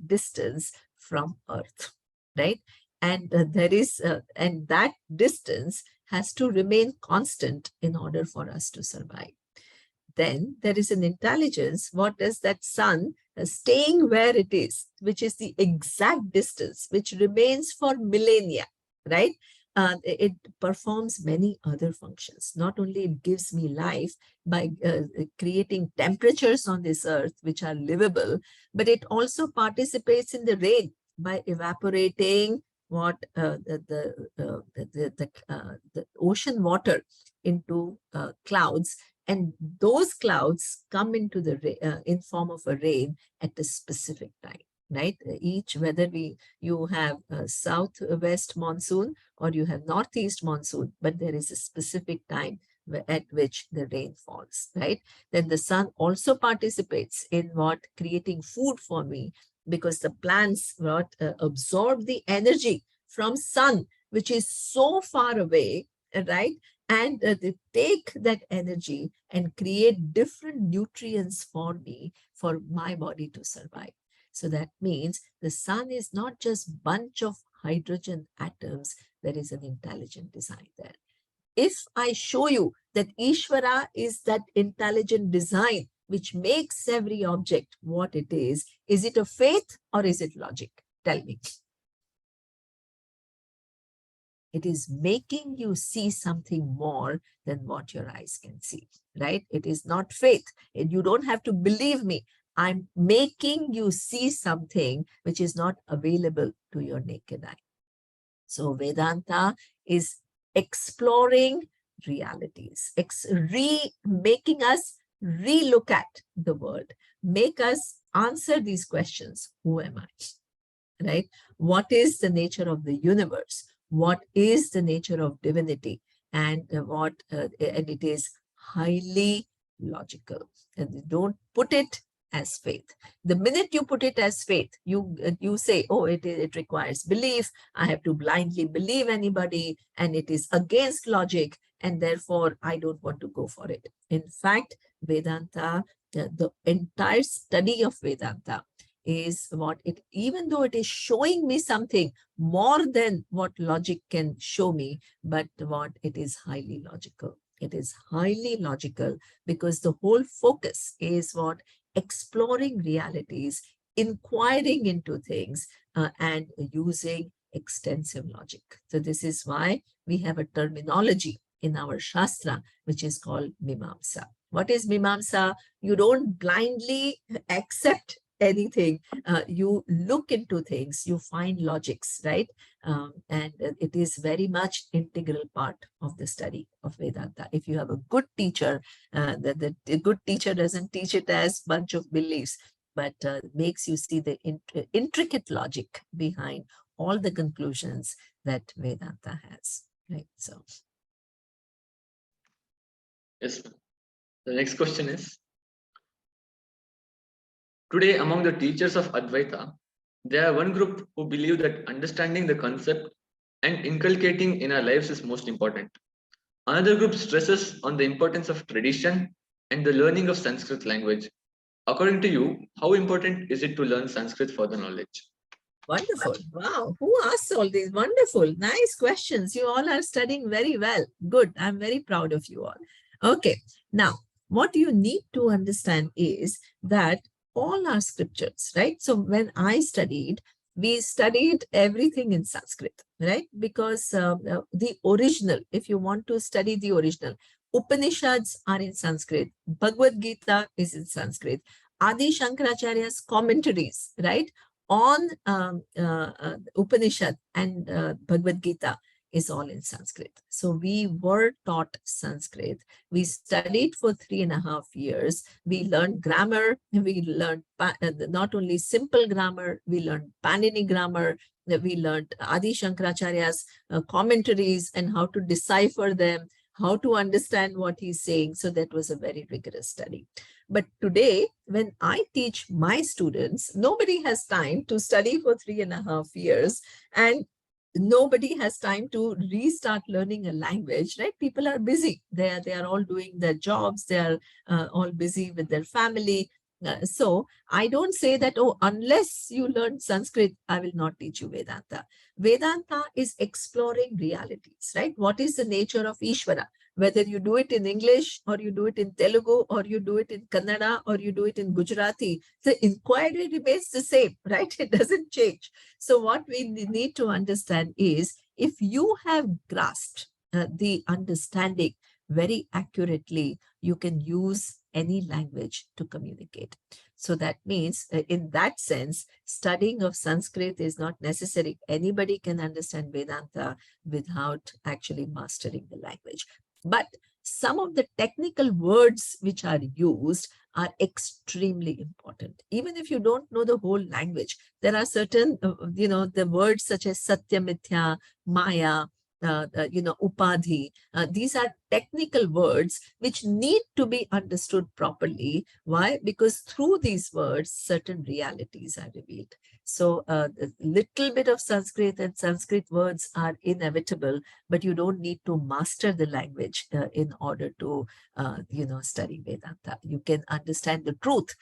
distance from Earth, right? And and that distance has to remain constant in order for us to survive. Then there is an intelligence. What does that sun staying where it is, which is the exact distance, which remains for millennia, right? It performs many other functions. Not only it gives me life by creating temperatures on this earth which are livable, but it also participates in the rain by evaporating the ocean water into clouds, and those clouds come into the in form of a rain at a specific time. Right, whether you have a southwest monsoon or you have northeast monsoon, but there is a specific time at which the rain falls, right? Then the sun also participates in creating food for me, because the plants absorb the energy from sun, which is so far away, right? And they take that energy and create different nutrients for me, for my body to survive. So that means the sun is not just bunch of hydrogen atoms. There is an intelligent design there. If I show you that Ishvara is that intelligent design which makes every object what it is it a faith or is it logic? Tell me. It is making you see something more than what your eyes can see, right? It is not faith. You don't have to believe me. I'm making you see something which is not available to your naked eye. So Vedanta is exploring realities, making us relook at the world, make us answer these questions. Who am I? Right? What is the nature of the universe? What is the nature of divinity? And and it is highly logical. And don't put it as faith. The minute you put it as faith, you say, oh, it requires belief. I have to blindly believe anybody, and it is against logic, and therefore I don't want to go for it. In fact, Vedanta, the entire study of Vedanta is even though it is showing me something more than what logic can show me, but what it is highly logical. It is highly logical because the whole focus is exploring realities, inquiring into things, and using extensive logic. So this is why we have a terminology in our Shastra, which is called Mimamsa. What is Mimamsa? You don't blindly accept anything. You look into things, you find logics, right? And it is very much integral part of the study of Vedanta. If you have a good teacher, the good teacher doesn't teach it as bunch of beliefs, but makes you see the intricate logic behind all the conclusions that Vedanta has, right? So. Yes. The next question is, today among the teachers of Advaita, there are one group who believe that understanding the concept and inculcating in our lives is most important. Another group stresses on the importance of tradition and the learning of Sanskrit language. According to you, how important is it to learn Sanskrit for the knowledge? Wonderful. Wow. Who asked all these? Wonderful. Nice questions. You all are studying very well. Good. I'm very proud of you all. Okay. Now, what you need to understand is that all our scriptures, right? So when I studied, we studied everything in Sanskrit, right? Because the original, if you want to study the original, Upanishads are in Sanskrit, Bhagavad Gita is in Sanskrit, Adi Shankaracharya's commentaries, right, on Upanishad and Bhagavad Gita is all in Sanskrit. So we were taught Sanskrit. We studied for 3.5 years. We learned grammar. We learned not only simple grammar, we learned Panini grammar. We learned Adi Shankaracharya's commentaries and how to decipher them, how to understand what he's saying. So that was a very rigorous study. But today, when I teach my students, nobody has time to study for 3.5 years, and nobody has time to restart learning a language, right? People are busy. They are all doing their jobs. They are all busy with their family. So I don't say that, oh, unless you learn Sanskrit, I will not teach you Vedanta. Vedanta is exploring realities, right? What is the nature of Ishvara? Whether you do it in English or you do it in Telugu or you do it in Kannada or you do it in Gujarati, the inquiry remains the same, right? It doesn't change. So what we need to understand is, if you have grasped the understanding very accurately, you can use any language to communicate. So that means, in that sense, studying of Sanskrit is not necessary. Anybody can understand Vedanta without actually mastering the language. But some of the technical words which are used are extremely important. Even if you don't know the whole language, there are certain, the words such as Satya, Mithya, Maya, Upadhi. These are technical words which need to be understood properly. Why? Because through these words, certain realities are revealed. So a little bit of Sanskrit and Sanskrit words are inevitable, but you don't need to master the language in order to, study Vedanta. You can understand the truth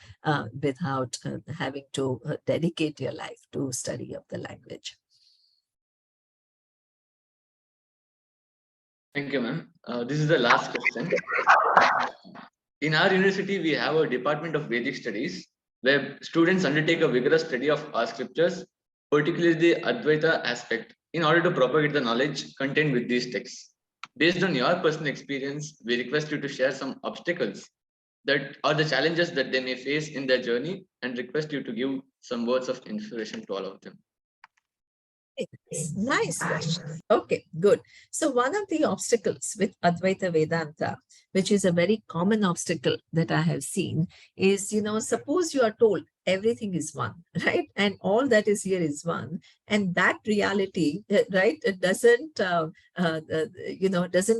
without having to dedicate your life to study of the language. Thank you, ma'am. This is the last question. In our university, we have a department of Vedic studies where students undertake a vigorous study of our scriptures, particularly the Advaita aspect, in order to propagate the knowledge contained with these texts. Based on your personal experience, we request you to share some obstacles that are the challenges that they may face in their journey, and request you to give some words of inspiration to all of them. Nice question. Okay, good. So one of the obstacles with Advaita Vedanta, which is a very common obstacle that I have seen, is, suppose you are told everything is one, right? And all that is here is one. And that reality, right, it doesn't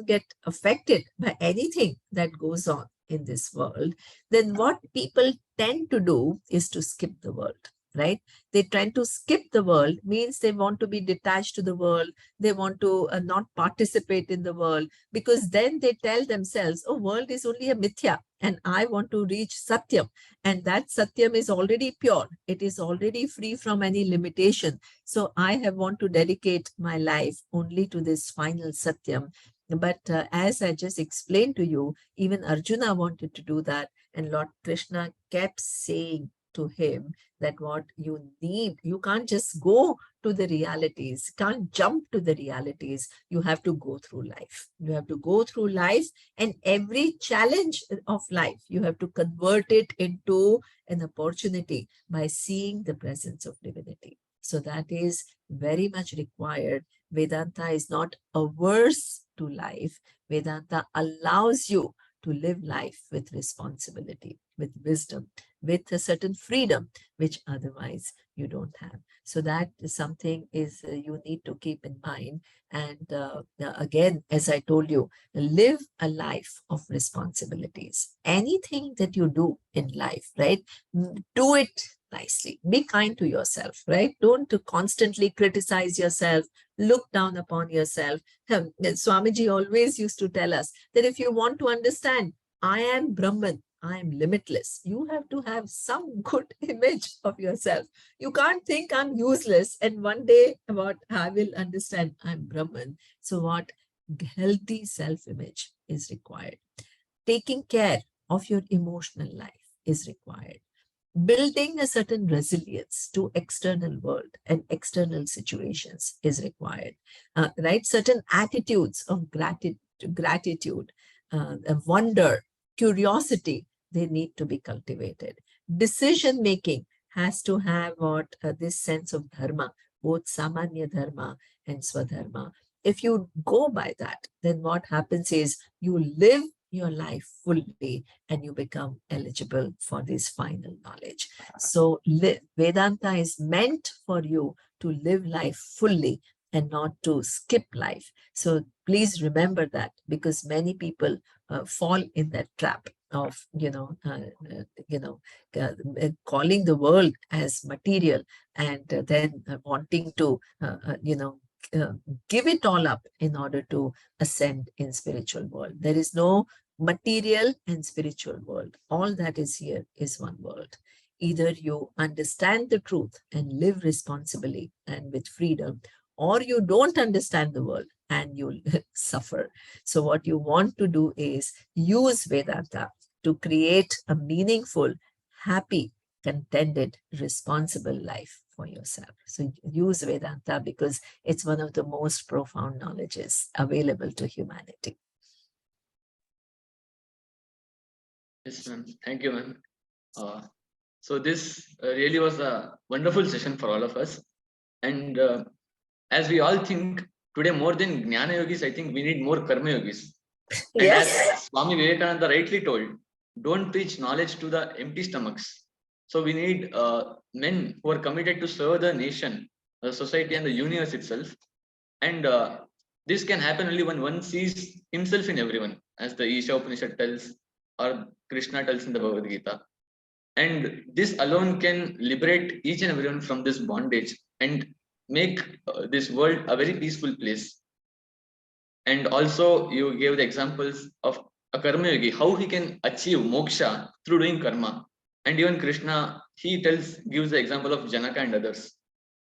get affected by anything that goes on in this world. Then what people tend to do is to skip the world, right? They tend to skip the world, means they want to be detached to the world. They want to not participate in the world, because then they tell themselves, oh, world is only a mithya and I want to reach Satyam. And that Satyam is already pure. It is already free from any limitation. So I want to dedicate my life only to this final Satyam. But as I just explained to you, even Arjuna wanted to do that. And Lord Krishna kept saying to him that what you need, you can't just go to the realities, can't jump to the realities. You have to go through life. You have to go through life, and every challenge of life, you have to convert it into an opportunity by seeing the presence of divinity. So that is very much required. Vedanta is not averse to life. Vedanta allows you to live life with responsibility, with wisdom, with a certain freedom, which otherwise you don't have. So that is something is you need to keep in mind. And again, as I told you, live a life of responsibilities. Anything that you do in life, right? Do it nicely. Be kind to yourself, right? Don't constantly criticize yourself, look down upon yourself. Swamiji always used to tell us that if you want to understand, I am Brahman, I am limitless, you have to have some good image of yourself. You can't think I'm useless and one day about I will understand I'm Brahman. So what healthy self-image is required. Taking care of your emotional life is required. building a certain resilience to external world and external situations is required, right? Certain attitudes of gratitude, wonder, curiosity, they need to be cultivated. Decision making has to have what this sense of dharma, both samanya dharma and swadharma. If you go by that, then what happens is you live your life fully and you become eligible for this final knowledge. So Vedanta is meant for you to live life fully and not to skip life. So please remember that, because many people fall in that trap of calling the world as material, and then wanting to uh, give it all up in order to ascend in spiritual world. There is no material and spiritual world. All that is here is one world. Either you understand the truth and live responsibly and with freedom, or you don't understand the world and you'll suffer. So what you want to do is use Vedanta to create a meaningful, happy, contented, responsible life for yourself. So use Vedanta because it's one of the most profound knowledges available to humanity. Yes, ma'am. Thank you, ma'am. So this really was a wonderful session for all of us. And as we all think today, more than Jnana Yogis, I think we need more Karma Yogis. And as Swami Vivekananda rightly told, don't preach knowledge to the empty stomachs. So we need men who are committed to serve the nation, the society, and the universe itself. And this can happen only when one sees himself in everyone, as the Isha Upanishad tells, or Krishna tells in the Bhagavad Gita. And this alone can liberate each and everyone from this bondage and make this world a very peaceful place. And also you gave the examples of a karma yogi, how he can achieve moksha through doing karma. And even Krishna, he gives the example of Janaka and others.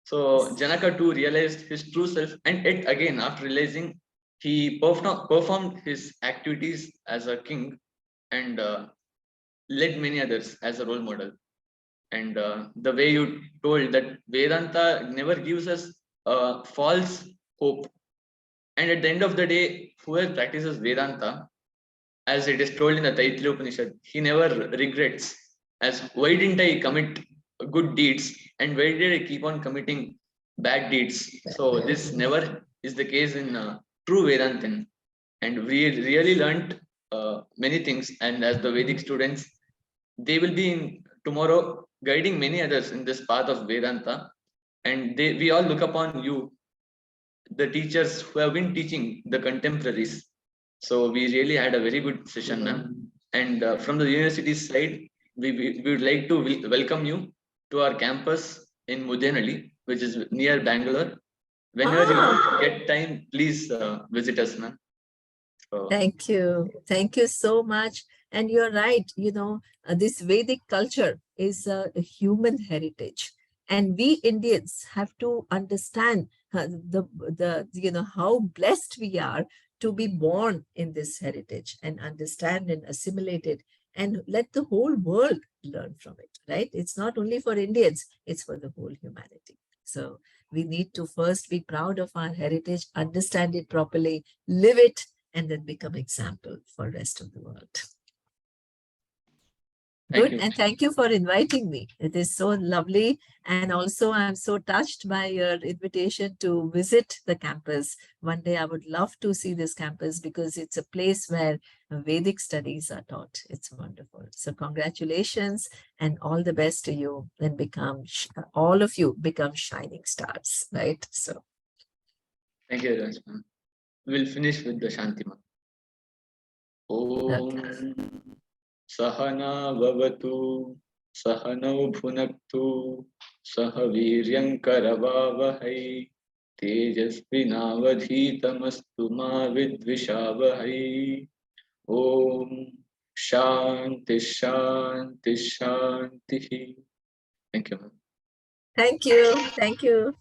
So Janaka too realized his true self, and yet again after realizing, he performed his activities as a king and led many others as a role model. And the way you told that Vedanta never gives us false hope. And at the end of the day, whoever practices Vedanta, as it is told in the Taittiriya Upanishad, he never regrets. As why didn't I commit good deeds, and why did I keep on committing bad deeds? So this never is the case in true Vedantin. And we really learned many things. And as the Vedic students, they will be in tomorrow guiding many others in this path of Vedanta. And we all look upon you, the teachers who have been teaching the contemporaries. So we really had a very good session, ma'am. And from the university side, we would like to welcome you to our campus in Mudenali, which is near Bangalore. Whenever you get time, please visit us, ma'am. So, thank you. Thank you so much. And you're right, this Vedic culture is a human heritage. And we Indians have to understand how blessed we are to be born in this heritage, and understand and assimilate it, and let the whole world learn from it, right? It's not only for Indians, it's for the whole humanity. So we need to first be proud of our heritage, understand it properly, live it, and then become example for rest of the world. Good, and thank you for inviting me. It is so lovely. And also I'm so touched by your invitation to visit the campus. One day I would love to see this campus, because it's a place where Vedic studies are taught. It's wonderful. So congratulations and all the best to you, and all of you become shining stars, right? So thank you very much, ma'am. We'll finish with the Shantima. Om Sahana Vavatu Sahanau Bhunaktu Sahaviryankaravavahai Tejasvinavadhitamastu ma vidvishavahai. Om Shanti Shanti Shanti. Thank you. thank you. Thank you.